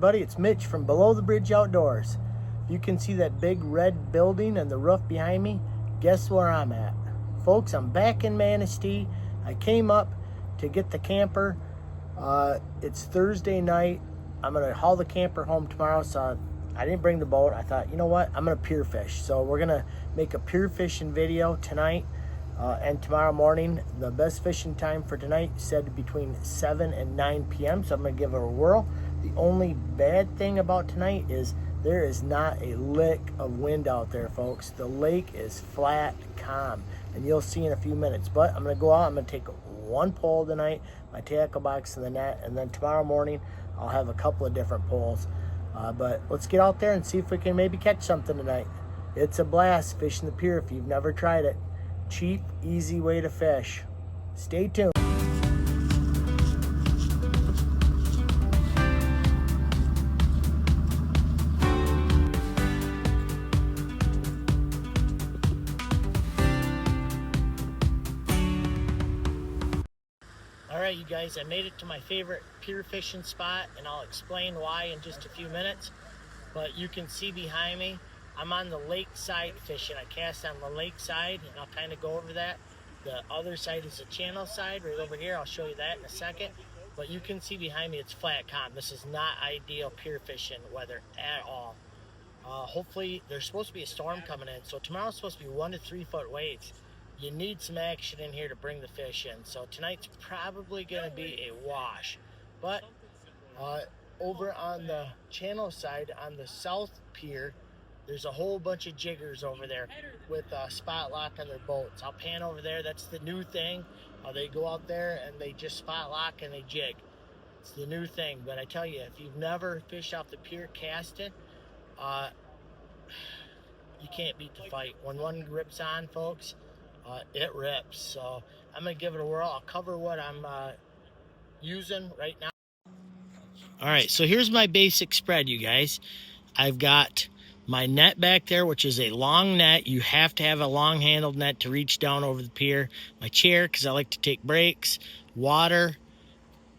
everybody, it's Mitch from Below the Bridge Outdoors. You can see that big red building and the roof behind me. Guess where I'm at? Folks, I'm back in Manistee. I came up to get the camper. It's Thursday night. I'm gonna haul the camper home tomorrow, so I didn't bring the boat. I thought, you know what, I'm gonna pier fish. So we're gonna make a pier fishing video tonight and tomorrow morning. The best fishing time for tonight said between 7 and 9 p.m. So I'm gonna give it a whirl. The only bad thing about tonight is there is not a lick of wind out there, folks. The lake is flat, calm, and you'll see in a few minutes. But I'm gonna go out, I'm gonna take one pole tonight, my tackle box and the net, and then tomorrow morning I'll have a couple of different poles. But let's get out there and see if we can maybe catch something tonight. It's a blast fishing the pier if you've never tried it. Cheap, easy way to fish. Stay tuned. Alright, you guys, I made it to my favorite pier fishing spot, and I'll explain why in just a few minutes. But you can see behind me, I'm on the lakeside fishing. I cast on the lakeside, and I'll kind of go over that. The other side is the channel side, right over here. I'll show you that in a second. But you can see behind me, it's flat calm. This is not ideal pier fishing weather at all. Hopefully, there's supposed to be a storm coming in. So tomorrow's supposed to be 1 to 3 foot waves. You need some action in here to bring the fish in. So tonight's probably going to be a wash. But over on the channel side, on the south pier, there's a whole bunch of jiggers over there with spot lock on their boats. I'll pan over there. That's the new thing. They go out there and they just spot lock and they jig. It's the new thing. But I tell you, if you've never fished off the pier casting, you can't beat the fight. When one rips on, folks, it rips. So I'm gonna give it a whirl. I'll cover what I'm using right now. All right, so here's my basic spread, you guys. I've got my net back there, which is a long net. You have to have a long-handled net to reach down over the pier. My chair, because I like to take breaks. Water.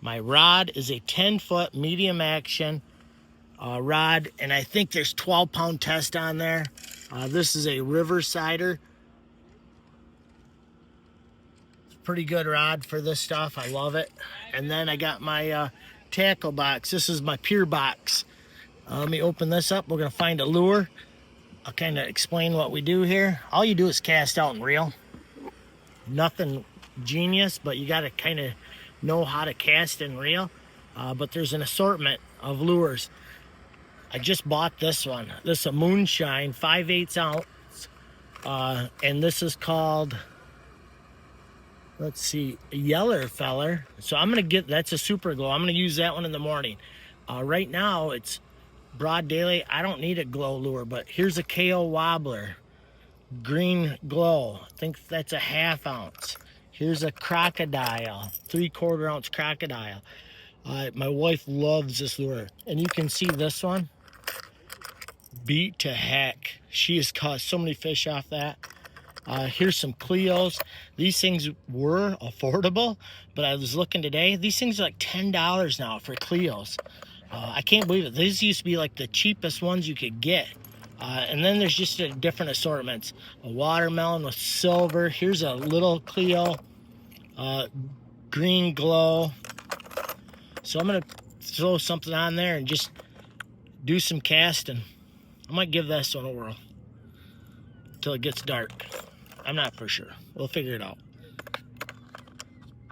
My rod is a 10-foot medium action rod, and I think there's 12-pound test on there. This is a Riversider. Pretty good rod for this stuff. I love it. And then I got my tackle box. This is my pier box. Let me open this up. We're gonna find a lure. I'll kind of explain what we do here. All you do is cast out and reel. Nothing genius, but you got to kind of know how to cast and reel. But there's an assortment of lures. I just bought this one. This is a Moonshine 5/8 ounce, and this is called, let's see, a Yeller Feller. So I'm gonna get, that's a Super Glow. I'm gonna use that one in the morning. Right now it's broad daylight. I don't need a glow lure, but here's a KO Wobbler, green glow. I think that's a 1/2 ounce. Here's a Crocodile, 3/4 ounce Crocodile. My wife loves this lure, and you can see this one, beat to heck. She has caught so many fish off that. Here's some Cleos. These things were affordable, but I was looking today. These things are like $10 now for Cleos. I can't believe it. These used to be like the cheapest ones you could get. And then there's just different assortments. A watermelon with silver. Here's a little Cleo. Green glow. So I'm going to throw something on there and just do some casting. I might give this one a whirl until it gets dark. I'm not for sure. We'll figure it out.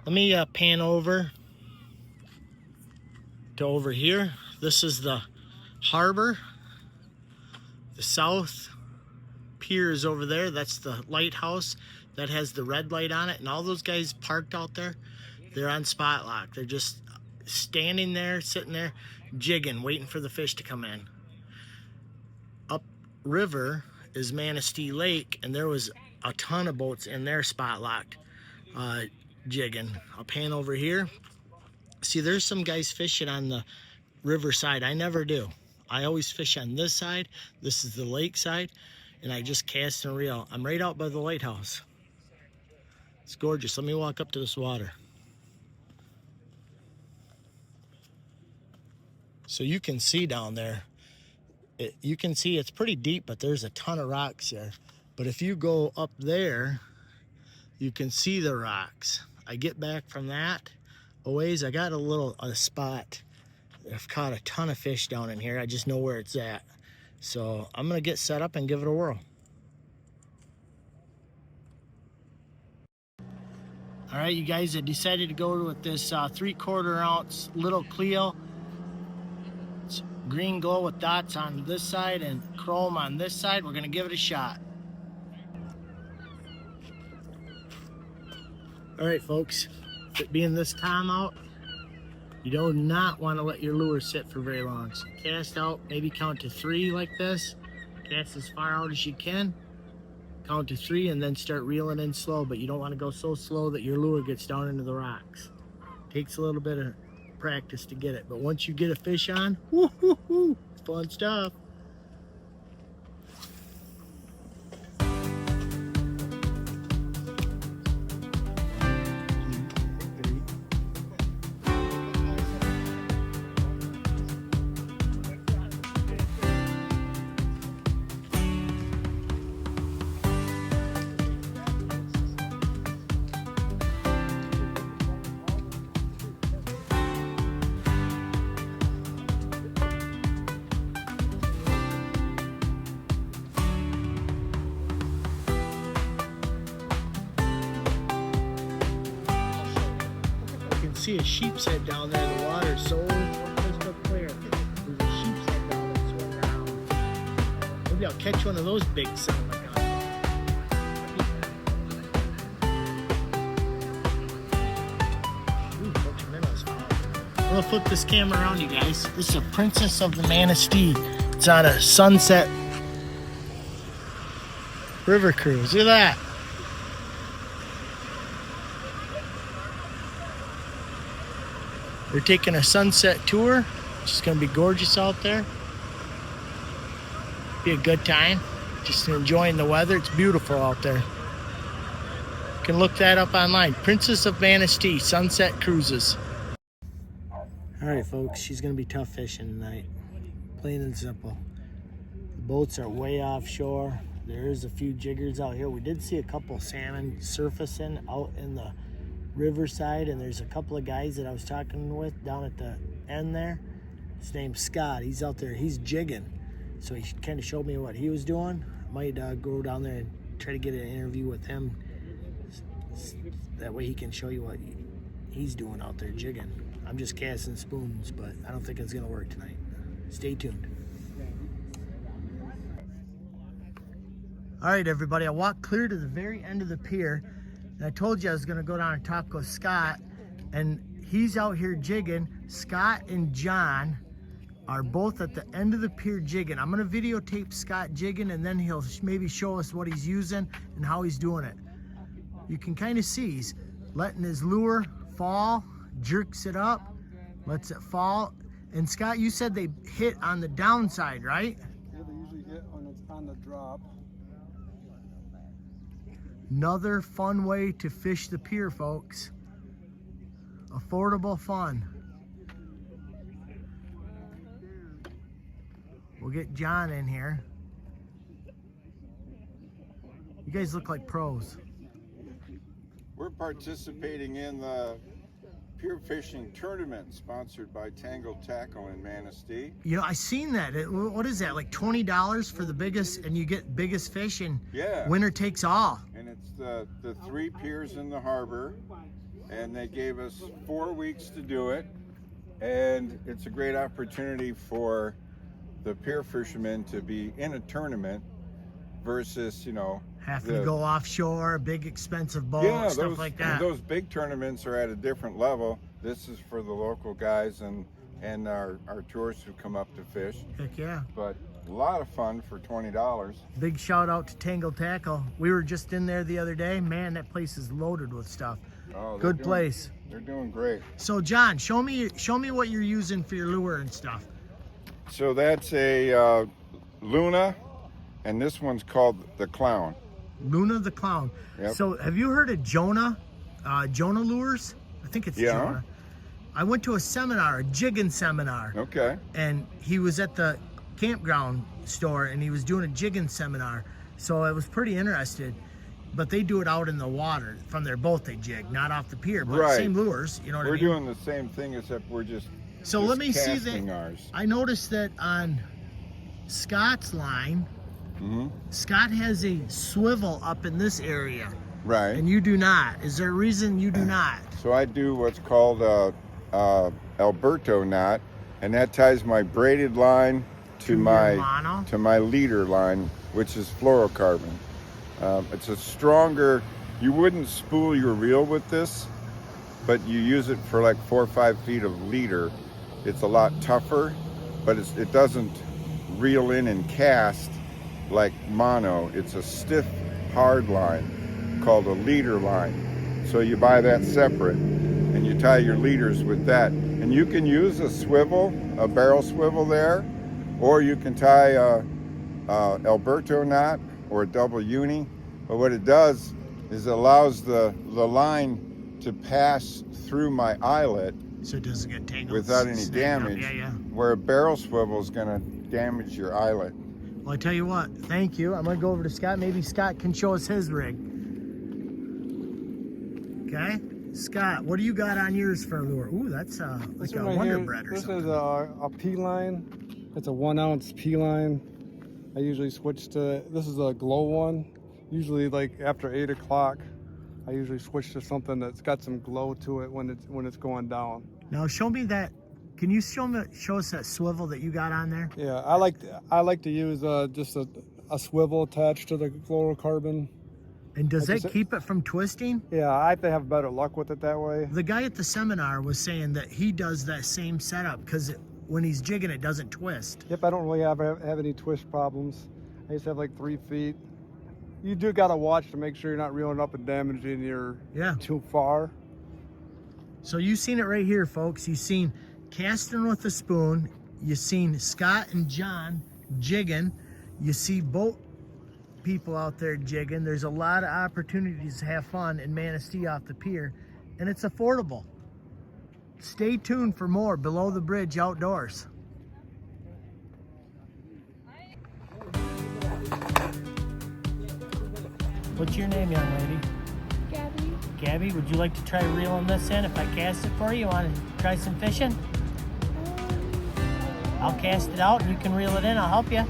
Let me pan over to over here. This is the harbor. The south pier is over there. That's the lighthouse that has the red light on it. And all those guys parked out there, they're on spot lock. They're just standing there, sitting there, jigging, waiting for the fish to come in. Up river is Manistee Lake, and there was a ton of boats in there spot locked, jigging. I'll pan over here. See, there's some guys fishing on the river side. I never do. I always fish on this side. This is the lake side, and I just cast and reel. I'm right out by the lighthouse. It's gorgeous. Let me walk up to this water. So you can see down there, you can see it's pretty deep, but there's a ton of rocks there. But if you go up there, you can see the rocks. I get back from that a ways, I got a spot. I've caught a ton of fish down in here. I just know where it's at. So I'm gonna get set up and give it a whirl. All right, you guys, I decided to go with this 3/4 ounce little Cleo. It's green glow with dots on this side and chrome on this side. We're gonna give it a shot. All right, folks, it being this time out, you do not want to let your lure sit for very long. So cast out, maybe count to 3 like this. Cast as far out as you can. Count to 3 and then start reeling in slow, but you don't want to go so slow that your lure gets down into the rocks. Takes a little bit of practice to get it, but once you get a fish on, woo, woo, woo, fun stuff. See a sheep's head down there. The water's so crystal clear. There's a sheep's head down there swimming around. Maybe I'll catch one of those big son of a gun. Ooh, folks, minnows. I'm gonna flip this camera around, you guys. This is a Princess of the Manistee. It's on a sunset river cruise. Look at that. We're taking a sunset tour. It's just gonna be gorgeous out there. Be a good time. Just enjoying the weather. It's beautiful out there. You can look that up online. Princess of Manistee, sunset cruises. All right, folks, she's gonna be tough fishing tonight. Plain and simple. The boats are way offshore. There's a few jiggers out here. We did see a couple salmon surfacing out in the riverside, and there's a couple of guys that I was talking with down at the end there. His name's Scott. He's out there, he's jigging, so he kind of showed me what he was doing. I might go down there and try to get an interview with him, that way he can show you what he's doing out there jigging. I'm just casting spoons, but I don't think it's gonna work tonight. Stay tuned. All right, everybody, I walked clear to the very end of the pier. And I told you I was gonna go down and talk with Scott, and he's out here jigging. Scott and John are both at the end of the pier jigging. I'm gonna videotape Scott jigging, and then he'll maybe show us what he's using and how he's doing it. You can kind of see he's letting his lure fall, jerks it up, lets it fall. And Scott, you said they hit on the downside, right? Yeah, they usually hit when it's on the drop. Another fun way to fish the pier, folks. Affordable fun. We'll get John in here. You guys look like pros. We're participating in the pier fishing tournament sponsored by Tangled Tackle in Manistee. You know, I seen that. What is that, like $20 for the biggest, and you get biggest fish, and yeah, winner takes all. And it's the 3 piers in the harbor, and they gave us 4 weeks to do it, and it's a great opportunity for the pier fishermen to be in a tournament versus, you know, having to go offshore, big expensive boats, stuff like that. Those big tournaments are at a different level. This is for the local guys and our tourists who come up to fish. Heck yeah. But a lot of fun for $20. Big shout out to Tangled Tackle. We were just in there the other day. Man, that place is loaded with stuff. Oh, good place. They're doing great. So John, show me what you're using for your lure and stuff. So that's a Luna, and this one's called the Clown. Luna the Clown. Yep. So have you heard of Jonah? Jonah lures? I think it's Jonah. I went to a seminar, a jigging seminar. Okay. And he was at the campground store and he was doing a jigging seminar. So I was pretty interested. But they do it out in the water. From their boat they jig, not off the pier. But Right. same lures, you know what I We're mean? doing the same thing, except we're just So let me see casting that. ours. I noticed that on Scott's line, Mm-hmm. Scott has a swivel up in this area, Right. and you do not. Is there a reason you do not? So I do what's called a Alberto knot, and that ties my braided line to your my mono? leader line, which is fluorocarbon. It's a stronger. You wouldn't spool your reel with this, but you use it for like 4 or 5 feet of leader. It's a lot tougher, but it doesn't reel in and cast like mono. It's a stiff, hard line called a leader line. So you buy that separate, and you tie your leaders with that. And you can use a swivel, a barrel swivel there, or you can tie a Alberto knot or a double uni. But what it does is it allows the line to pass through my eyelet So it doesn't get tangled. without any snag up. damage, Yeah. where a barrel swivel is going to damage your eyelet. Well, I tell you what, thank you. I'm going to go over to Scott. Maybe Scott can show us his rig. Okay? Scott, what do you got on yours for a lure? Ooh, that's like This a one right Wonder here, Bread or this something. is a P line. It's a 1 ounce P line. I usually switch to, this is a glow one. Usually like after 8 o'clock, I usually switch to something that's got some glow to it when it's going down. Now show me that. Can you show us that swivel that you got on there? Yeah, I like to use just a swivel attached to the fluorocarbon. And does Like that I said- keep it from twisting? Yeah, I have to have better luck with it that way. The guy at the seminar was saying that he does that same setup because when he's jigging, it doesn't twist. Yep, I don't really have any twist problems. I just have like 3 feet. You do gotta watch to make sure you're not reeling up and damaging your Yeah. too far. So you've seen it right here, folks. You've seen casting with a spoon. You've seen Scott and John jigging. You see boat people out there jigging. There's a lot of opportunities to have fun in Manistee off the pier, and it's affordable. Stay tuned for more Below the Bridge Outdoors. What's your name, young lady? Gabby. Gabby, would you like to try reeling this in if I cast it for you? Want to try some fishing? I'll cast it out and you can reel it in. I'll help you.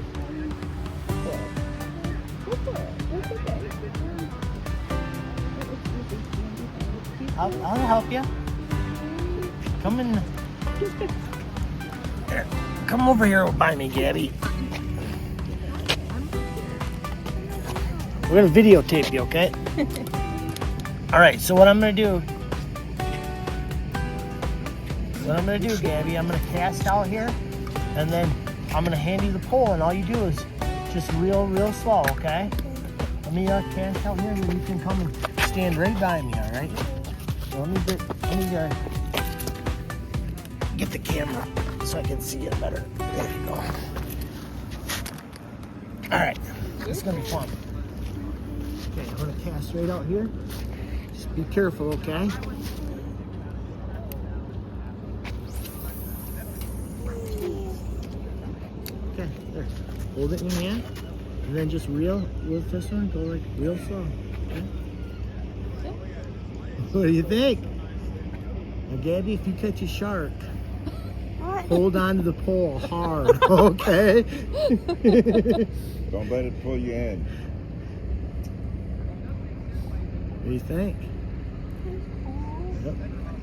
Go for it. It's okay. I'll help you. Come in. Here, come over here by me, Gabby. We're gonna videotape you, okay? All right, so what I'm gonna do, Gabby, I'm gonna cast out here, and then I'm gonna hand you the pole, and all you do is just reel real slow, okay? Let me cast out here, and then you can come and stand right by me, all right? So let me get the camera so I can see it better. There you go. All right, this is gonna be fun. Okay, I'm gonna cast right out here. Just be careful, okay? Okay, there. Hold it in your hand, and then just reel with this one. Go like real slow. Okay? What do you think? Now, Gabby, if you catch a shark, hold on to the pole hard, okay? Don't let it pull you in. What do you think? Yep.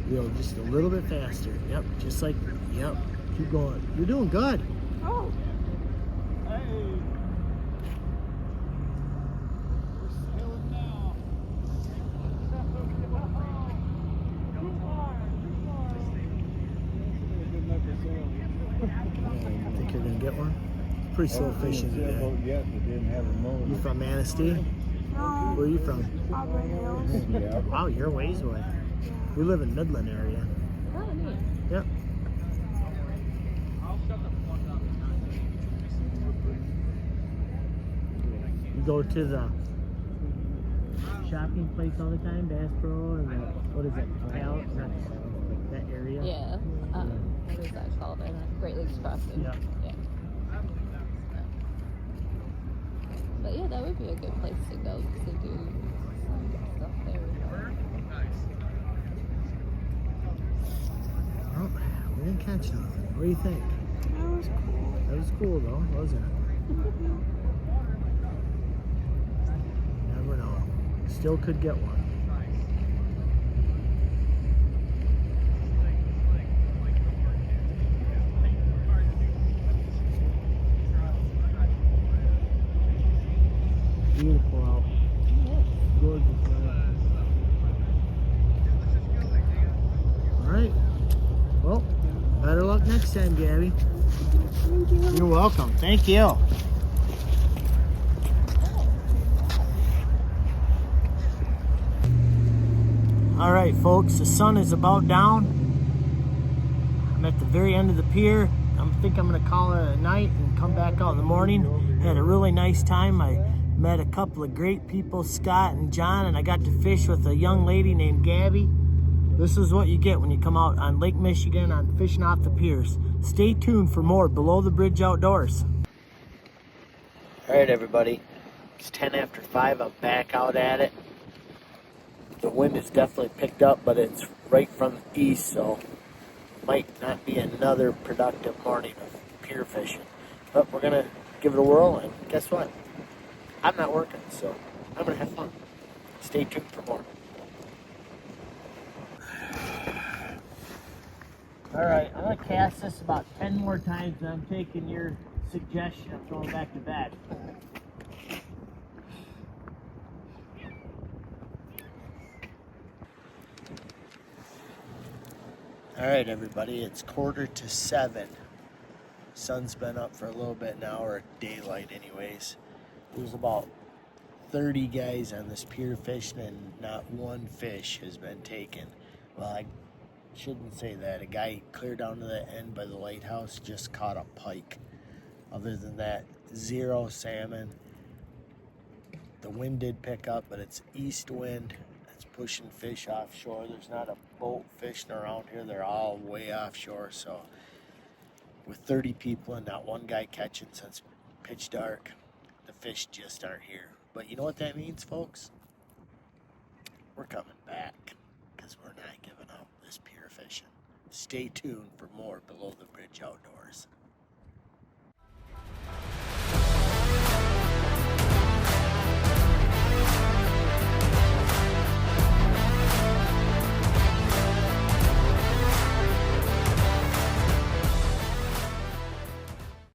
Reel just a little bit faster. Yep. Just like, yep. Keep going. You're doing good. Oh. I think you're gonna get one. Pretty slow fishing today. Yes, it didn't have a motor. You from Manistee? Where are you from? Auburn Hills. Yeah. Wow, you're a ways away. We live in Midland area. Oh, neat. Yep. You go to the shopping place all the time, Bass Pro, and what is it? Cal? Not Cal. that area. Yeah. What is that called? I don't know. Great Lakes Crossing. Yeah. Yeah. But yeah, that would be a good place to go because they do some stuff there. Oh, we didn't catch nothing. What do you think? That was cool. That was cool though, wasn't it? Never know. Still could get one. Beautiful out. Gorgeous night. Alright. Well, better luck next time, Gabby. Thank you. You're welcome. Thank you. Alright, folks, the sun is about down. I'm at the very end of the pier. I think I'm going to call it a night and come back out in the morning. Had a really nice time. I met a couple of great people, Scott and John, and I got to fish with a young lady named Gabby. This is what you get when you come out on Lake Michigan on fishing off the piers. Stay tuned for more Below the Bridge Outdoors. All right, everybody. It's 10 after 5. I'm back out at it. The wind has definitely picked up, but it's right from the east, so might not be another productive morning of pier fishing. But we're going to give it a whirl, and guess what? I'm not working, so I'm going to have fun. Stay tuned for more. All right, I'm going to cast this about 10 more times, and I'm taking your suggestion of throwing back to back. All right, everybody, it's 6:45. Sun's been up for a little bit now, or daylight anyways. There's about 30 guys on this pier fishing, and not one fish has been taken. Well, I shouldn't say that. A guy clear down to the end by the lighthouse just caught a pike. Other than that, zero salmon. The wind did pick up, but it's east wind. It's pushing fish offshore. There's not a boat fishing around here. They're all way offshore. So with 30 people and not one guy catching since pitch dark, the fish just aren't here. But you know what that means, folks? We're coming back because we're not giving up this pier fishing. Stay tuned for more Below the Bridge Outdoors.